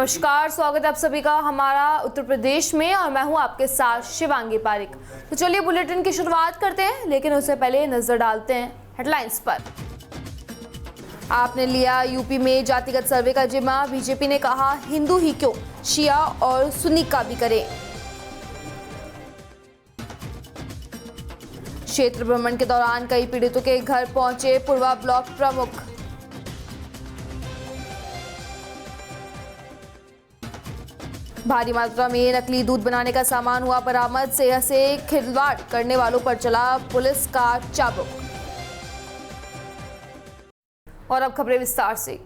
नमस्कार, स्वागत है आप सभी का हमारा उत्तर प्रदेश में और मैं हूं आपके साथ शिवांगी पारिक। तो चलिए बुलेटिन की शुरुआत करते हैं, लेकिन उससे पहले नजर डालते हैं हेडलाइंस पर। आपने लिया यूपी में जातिगत सर्वे का जिम्मा, बीजेपी ने कहा हिंदू ही क्यों, शिया और सुन्नी का भी करें। क्षेत्र भ्रमण के दौरान कई पीड़ितों के घर पहुंचे पुरवा ब्लॉक प्रमुख। भारी मात्रा में नकली दूध बनाने का सामान हुआ बरामद, सेहत से खिलवाड़ करने वालों पर चला पुलिस का चाबुक। और अब खबरें विस्तार से।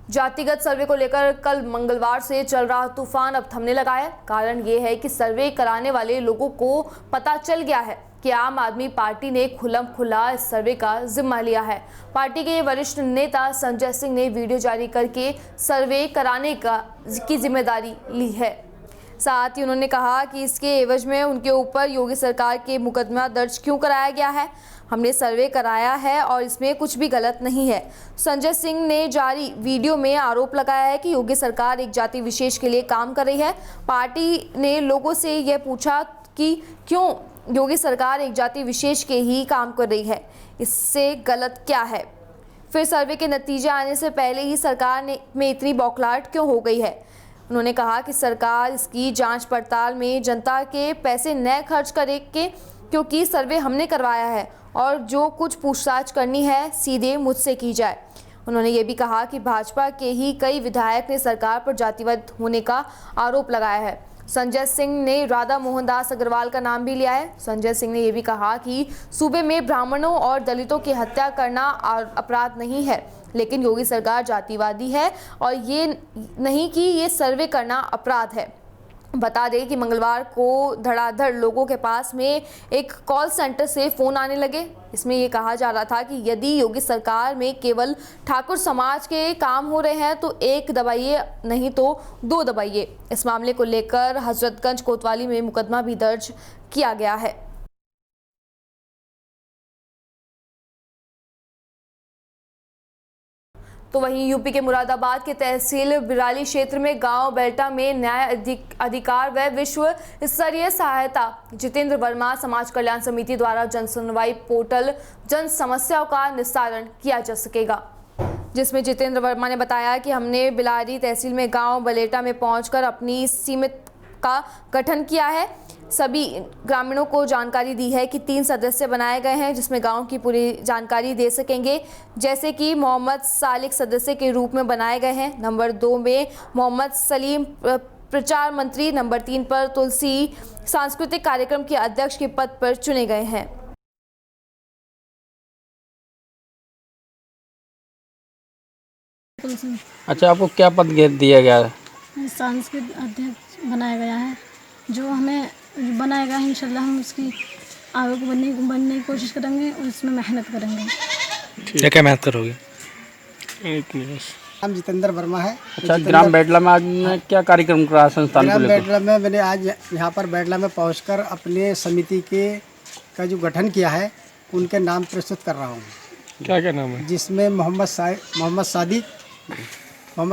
जातिगत सर्वे को लेकर कल मंगलवार से चल रहा तूफान अब थमने लगा है। कारण ये है कि सर्वे कराने वाले लोगों को पता चल गया है कि आम आदमी पार्टी ने खुल्लम खुल्ला इस सर्वे का जिम्मा लिया है। पार्टी के वरिष्ठ नेता संजय सिंह ने वीडियो जारी करके सर्वे कराने की जिम्मेदारी ली है। साथ ही उन्होंने कहा कि इसके एवज में उनके ऊपर योगी सरकार के मुकदमा दर्ज क्यों कराया गया है। हमने सर्वे कराया है और इसमें कुछ भी गलत नहीं है। संजय सिंह ने जारी वीडियो में आरोप लगाया है कि योगी सरकार एक जाति विशेष के लिए काम कर रही है। पार्टी ने लोगों से यह पूछा कि क्यों योगी सरकार एक जाति विशेष के ही काम कर रही है, इससे गलत क्या है। फिर सर्वे के नतीजे आने से पहले ही सरकार में इतनी बौखलाहट क्यों हो गई है। उन्होंने कहा कि सरकार इसकी जांच पड़ताल में जनता के पैसे न खर्च करेगी, क्योंकि सर्वे हमने करवाया है और जो कुछ पूछताछ करनी है सीधे मुझसे की जाए। उन्होंने ये भी कहा कि भाजपा के ही कई विधायक ने सरकार पर जातिवाद होने का आरोप लगाया है। संजय सिंह ने राधा मोहन दास अग्रवाल का नाम भी लिया है। संजय सिंह ने यह भी कहा कि सूबे में ब्राह्मणों और दलितों की हत्या करना अपराध नहीं है, लेकिन योगी सरकार जातिवादी है और ये नहीं कि ये सर्वे करना अपराध है। बता दें कि मंगलवार को धड़ाधड़ लोगों के पास में एक कॉल सेंटर से फ़ोन आने लगे। इसमें ये कहा जा रहा था कि यदि योगी सरकार में केवल ठाकुर समाज के काम हो रहे हैं तो एक दबाइए, नहीं तो दो दबाइए। इस मामले को लेकर हजरतगंज कोतवाली में मुकदमा भी दर्ज किया गया है। तो वहीं यूपी के मुरादाबाद के तहसील बिराली क्षेत्र में गांव बेल्टा में न्याय अधिकार व विश्व स्तरीय सहायता जितेंद्र वर्मा समाज कल्याण समिति द्वारा जन सुनवाई पोर्टल जन समस्याओं का निस्तारण किया जा सकेगा, जिसमें जितेंद्र वर्मा ने बताया कि हमने बिलारी तहसील में गांव बलेटा में पहुंचकर अपनी समिति का गठन किया है। सभी ग्रामीणों को जानकारी दी है कि 3 सदस्य बनाए गए हैं, जिसमें गांव की पूरी जानकारी दे सकेंगे, जैसे कि मोहम्मद सालिक सदस्य के रूप में बनाए गए हैं। नंबर 2 में मोहम्मद सलीम प्रचार मंत्री, नंबर 3 पर तुलसी सांस्कृतिक कार्यक्रम के अध्यक्ष के पद पर चुने गए हैं। अच्छा, आपको क्या पद दिया गया है? सांस्कृतिक अध्यक्ष बनाया गया है। जो हमें बनाया गया है, इंशाल्लाह हम उसकी आगे बनने की कोशिश करेंगे और उसमें मेहनत करेंगे। क्या मेहनत करोगे? नाम जितेंद्र वर्मा है। अच्छा, ग्राम बेटला में आज ने क्या कार्यक्रम करा संस्थान को ग्राम लेकर? बेटला में मैंने आज यहाँ पर बेटला में पहुँचकर अपने समिति का जो गठन किया है उनके नाम प्रस्तुत कर रहा हूँ। क्या नाम है? जिसमें मोहम्मद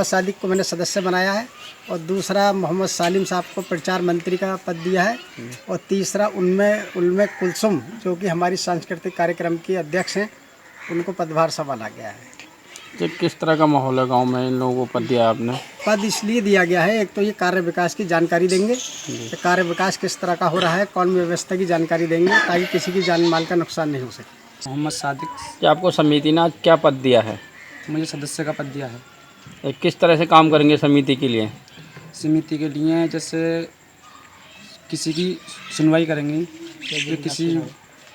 सादिक को मैंने सदस्य बनाया है और दूसरा मोहम्मद सालिम साहब को प्रचार मंत्री का पद दिया है और तीसरा उनमें कुलसुम जो कि हमारी सांस्कृतिक कार्यक्रम की अध्यक्ष हैं, उनको पदभार संभाला गया है। तो किस तरह का माहौल है गांव में? इन लोगों को पद दिया आपने? पद इसलिए दिया गया है, एक तो ये कार्य विकास की जानकारी देंगे कि कार्य विकास किस तरह का हो रहा है, कानून व्यवस्था की जानकारी देंगे ताकि किसी की जान माल का नुकसान नहीं हो सके। मोहम्मद सादिक। क्या आपको समिति ने क्या पद दिया है? मुझे सदस्य का पद दिया है। किस तरह से काम करेंगे समिति के लिए? समिति के लिए जैसे किसी की सुनवाई करेंगे, जो किसी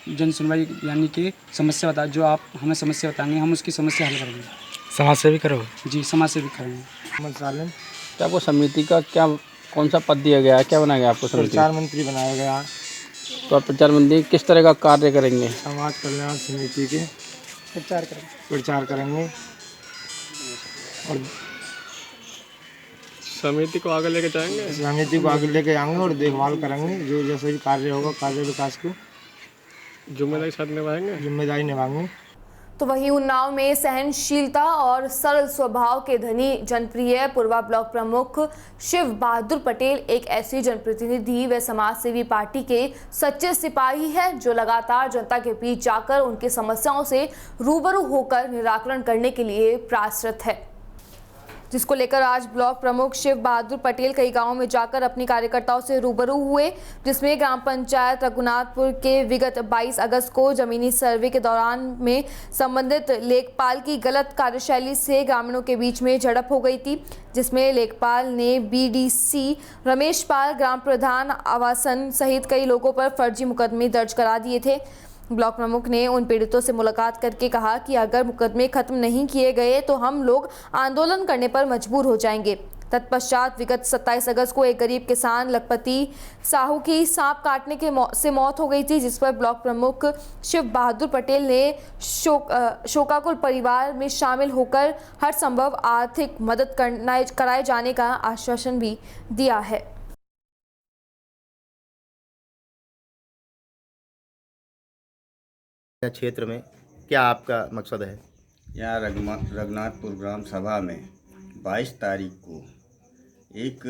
जन सुनवाई यानी कि समस्या बता, जो आप हमें समस्या बताएंगे हम उसकी समस्या हल करेंगे। समाज सेवी करोगे? जी, समाज सेवी करेंगे। मोहम्मद सालिम। क्या आपको समिति का कौन सा पद दिया गया है? क्या बनाया गया आपको समिति? प्रचार मंत्री बनाया गया। तो आप प्रचार मंत्री किस तरह का कार्य करेंगे? समाज कल्याण समिति के प्रचार करेंगे और समिति को आगे लेके जाएंगे और देखभाल करेंगे। जो जैसे भी कार्य होगा, कार्य विकास को जिम्मेदारी निभाएंगे। तो तो वहीं उन्नाव में सहनशीलता और सरल स्वभाव के धनी जनप्रिय पूर्वा ब्लॉक प्रमुख शिव बहादुर पटेल एक ऐसी जनप्रतिनिधि व समाज सेवी पार्टी के सच्चे सिपाही है जो लगातार जनता के बीच जाकर उनकी समस्याओं से रूबरू होकर निराकरण करने के लिए प्रयासरत है, जिसको लेकर आज ब्लॉक प्रमुख शिव बहादुर पटेल कई गांवों में जाकर अपनी कार्यकर्ताओं से रूबरू हुए, जिसमें ग्राम पंचायत रघुनाथपुर के विगत 22 अगस्त को जमीनी सर्वे के दौरान में संबंधित लेखपाल की गलत कार्यशैली से ग्रामीणों के बीच में झड़प हो गई थी, जिसमें लेखपाल ने बीडीसी रमेश पाल, ग्राम प्रधान आवासन सहित कई लोगों पर फर्जी मुकदमे दर्ज करा दिए थे। ब्लॉक प्रमुख ने उन पीड़ितों से मुलाकात करके कहा कि अगर मुकदमे खत्म नहीं किए गए तो हम लोग आंदोलन करने पर मजबूर हो जाएंगे। तत्पश्चात विगत 27 अगस्त को एक गरीब किसान लखपति साहू की सांप काटने से मौत हो गई थी, जिस पर ब्लॉक प्रमुख शिव बहादुर पटेल ने शोकाकुल परिवार में शामिल होकर हर संभव आर्थिक मदद कराए जाने का आश्वासन भी दिया है। क्षेत्र में क्या आपका मकसद है? यहाँ रघुनाथपुर ग्राम सभा में 22 तारीख को एक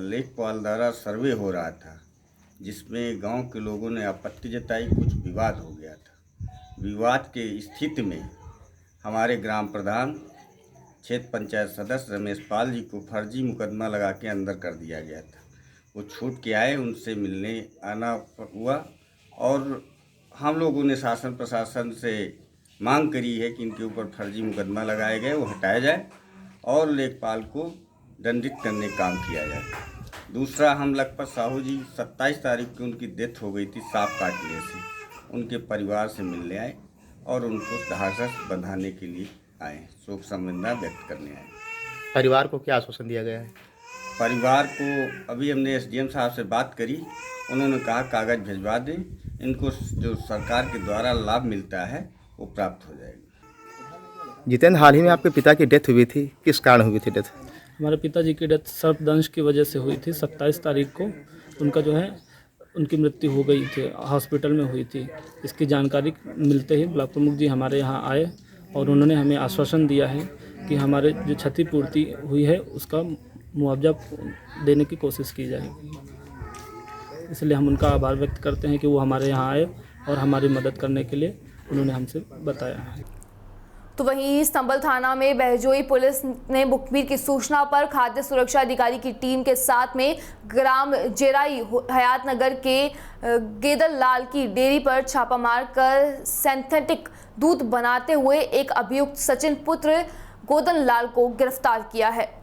लेखपाल द्वारा सर्वे हो रहा था, जिसमें गांव के लोगों ने आपत्ति जताई, कुछ विवाद हो गया था। विवाद के स्थिति में हमारे ग्राम प्रधान क्षेत्र पंचायत सदस्य रमेश पाल जी को फर्जी मुकदमा लगा के अंदर कर दिया गया था। वो छूट के आए, उनसे मिलने आना हुआ और हम लोगों ने शासन प्रशासन से मांग करी है कि इनके ऊपर फर्जी मुकदमा लगाए गए वो हटाया जाए और लेखपाल को दंडित करने का काम किया जाए। दूसरा, हम लखपत साहू जी 27 तारीख को उनकी डेथ हो गई थी सांप काटने से, उनके परिवार से मिलने आए और उनको ढाढ़स बंधाने के लिए आए, शोक संवेदना व्यक्त करने आए। परिवार को क्या आश्वासन दिया गया है? परिवार को अभी हमने एसडीएम साहब से बात करी, उन्होंने कहा कागज़ भिजवा दें, इनको जो सरकार के द्वारा लाभ मिलता है वो प्राप्त हो जाएगा। जितेंद्र, हाल ही में आपके पिता की डेथ हुई थी, किस कारण हुई थी डेथ? हमारे पिताजी की डेथ सर्पदंश की वजह से हुई थी। 27 तारीख को उनका जो है उनकी मृत्यु हो गई थी, हॉस्पिटल में हुई थी। इसकी जानकारी मिलते ही ब्लॉक प्रमुख जी हमारे यहाँ आए और उन्होंने हमें आश्वासन दिया है कि हमारे जो क्षतिपूर्ति हुई है उसका मुआवजा देने की कोशिश की जाएगी। इसलिए हम उनका आभार व्यक्त करते हैं कि वो हमारे यहाँ आए और हमारी मदद करने के लिए उन्होंने हमसे बताया है। तो वहीं संभल थाना में बहजोई पुलिस ने मुखबिर की सूचना पर खाद्य सुरक्षा अधिकारी की टीम के साथ में ग्राम जेराई हयात नगर के गेदल लाल की डेयरी पर छापा मारकर सिंथेटिक दूध बनाते हुए एक अभियुक्त सचिन पुत्र गोदन लाल को गिरफ्तार किया है,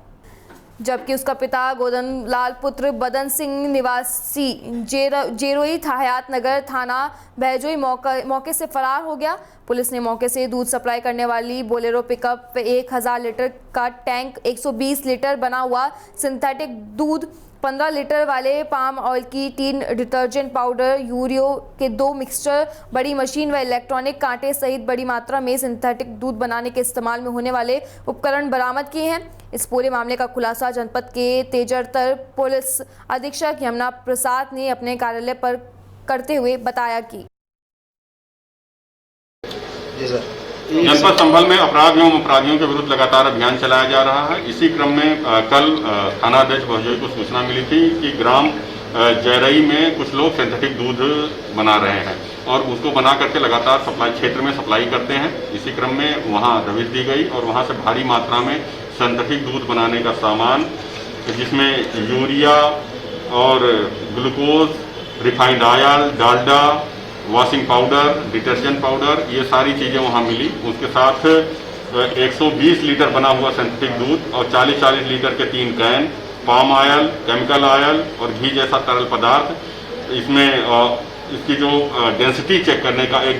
जबकि उसका पिता गोदन लाल पुत्र बदन सिंह निवासी जेरोई हयात नगर थाना बहजोई मौके से फरार हो गया। पुलिस ने मौके से दूध सप्लाई करने वाली बोलेरो पिकअप 1000 लीटर का टैंक, 120 लीटर बना हुआ सिंथेटिक दूध, 15 लीटर वाले पाम ऑयल की टीन, डिटर्जेंट पाउडर, यूरियो के 2 मिक्सचर, बड़ी मशीन व इलेक्ट्रॉनिक कांटे सहित बड़ी मात्रा में सिंथेटिक दूध बनाने के इस्तेमाल में होने वाले उपकरण बरामद किए हैं। इस पूरे मामले का खुलासा जनपद के तेजरतर पुलिस अधीक्षक यमुना प्रसाद ने अपने कार्यालय पर करते हुए बताया कि जनपद संभल में अपराध एवं अपराधियों के विरुद्ध लगातार अभियान चलाया जा रहा है। इसी क्रम में कल थानाध्यक्ष बहजोई को सूचना मिली थी कि ग्राम जैरई में कुछ लोग सिंथेटिक दूध बना रहे हैं और उसको बना करके लगातार सप्लाई क्षेत्र में सप्लाई करते हैं। इसी क्रम में वहां दबिश दी गई और वहां से भारी मात्रा में सिंथेटिक दूध बनाने का सामान, जिसमें यूरिया और glucose, refined oil, Dalda, washing powder, detergent powder, ये सारी चीज़ें वहाँ मिली। उसके साथ 120 लीटर बना हुआ सिंथेटिक दूध और 40-40 लीटर के 3 can, palm oil, chemical oil और घी जैसा तरल पदार्थ। इसमें इसकी जो डेंसिटी चेक करने का एक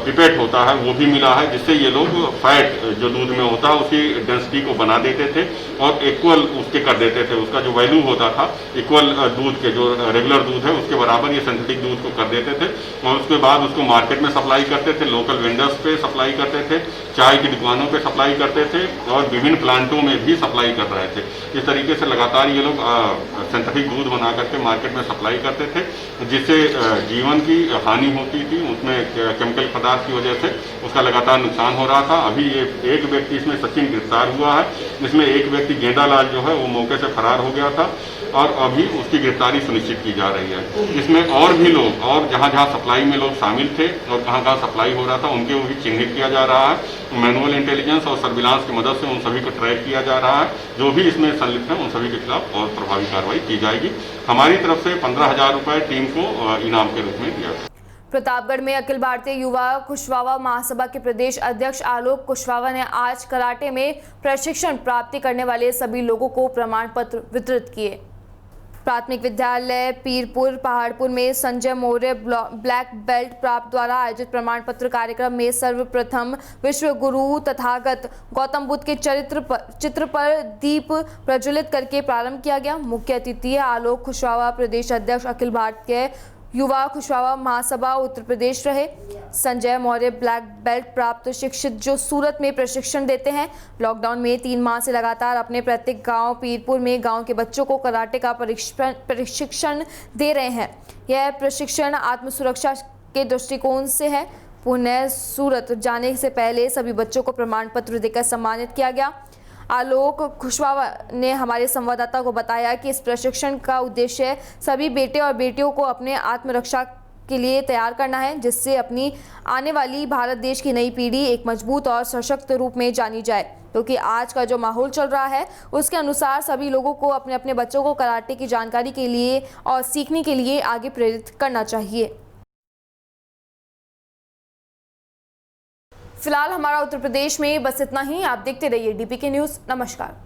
पिपेट होता है वो भी मिला है, जिससे ये लोग फैट जो दूध में होता है उसकी डेंसिटी को बना देते थे और इक्वल उसके कर देते थे। उसका जो वैल्यू होता था इक्वल दूध के, जो रेगुलर दूध है उसके बराबर ये सिंथेटिक दूध को कर देते थे और उसके बाद उसको मार्केट में सप्लाई करते थे, लोकल वेंडर्स पे सप्लाई करते थे, चाय की दुकानों पे सप्लाई करते थे और विभिन्न प्लांटों में भी सप्लाई कर रहे थे। इस तरीके से लगातार ये लोग सिंथेटिक दूध बना करके मार्केट में सप्लाई करते थे, जिससे जीवन सामान की हानि होती थी, उसमें केमिकल पदार्थ की वजह से उसका लगातार नुकसान हो रहा था। अभी ये एक व्यक्ति इसमें सचिन गिरफ्तार हुआ है, जिसमें एक व्यक्ति गेंदालाल जो है वो मौके से फरार हो गया था और अभी उसकी गिरफ्तारी सुनिश्चित की जा रही है। इसमें और भी लोग और जहाँ जहाँ सप्लाई में लोग शामिल थे और कहाँ कहाँ सप्लाई हो रहा था उनके भी चिन्हित किया जा रहा है। मैनुअल इंटेलिजेंस और सर्विलांस की मदद से उन सभी को ट्रैक किया जा रहा है। जो भी इसमें संलिप्त है उन सभी के खिलाफ और प्रभावी कार्रवाई की जाएगी। हमारी तरफ से 15,000 रुपये टीम को इनाम के रूप में दिया गया। प्रतापगढ़ में अखिल भारतीय युवा कुशवाहा महासभा के प्रदेश अध्यक्ष आलोक कुशवाहा ने आज कराटे में प्रशिक्षण प्राप्ति करने वाले सभी लोगों को प्रमाण पत्र वितरित किए। प्राथमिक विद्यालय पीरपुर पहाड़पुर में संजय मौर्य ब्लैक बेल्ट प्राप्त द्वारा आयोजित प्रमाण पत्र कार्यक्रम में सर्वप्रथम विश्व गुरु तथागत गौतम बुद्ध के चित्र पर दीप प्रज्वलित करके प्रारंभ किया गया। मुख्य अतिथि आलोक कुशवाहा प्रदेश अध्यक्ष अखिल भारतीय युवा कुशवाहा महासभा उत्तर प्रदेश रहे। संजय मौर्य ब्लैक बेल्ट प्राप्त शिक्षित जो सूरत में प्रशिक्षण देते हैं। लॉकडाउन में 3 माह से लगातार अपने प्रत्येक गांव पीरपुर में गांव के बच्चों को कराटे का प्रशिक्षण दे रहे हैं। यह प्रशिक्षण आत्मसुरक्षा के दृष्टिकोण से है। पुणे सूरत जाने से पहले सभी बच्चों को प्रमाण पत्र देकर सम्मानित किया गया। आलोक कुशवाहा ने हमारे संवाददाता को बताया कि इस प्रशिक्षण का उद्देश्य सभी बेटे और बेटियों को अपने आत्मरक्षा के लिए तैयार करना है, जिससे अपनी आने वाली भारत देश की नई पीढ़ी एक मजबूत और सशक्त रूप में जानी जाए। क्योंकि आज का जो माहौल चल रहा है उसके अनुसार सभी लोगों को अपने अपने बच्चों को कराटे की जानकारी के लिए और सीखने के लिए आगे प्रेरित करना चाहिए। फिलहाल हमारा उत्तर प्रदेश में बस इतना ही। आप देखते रहिए DPK न्यूज़। नमस्कार।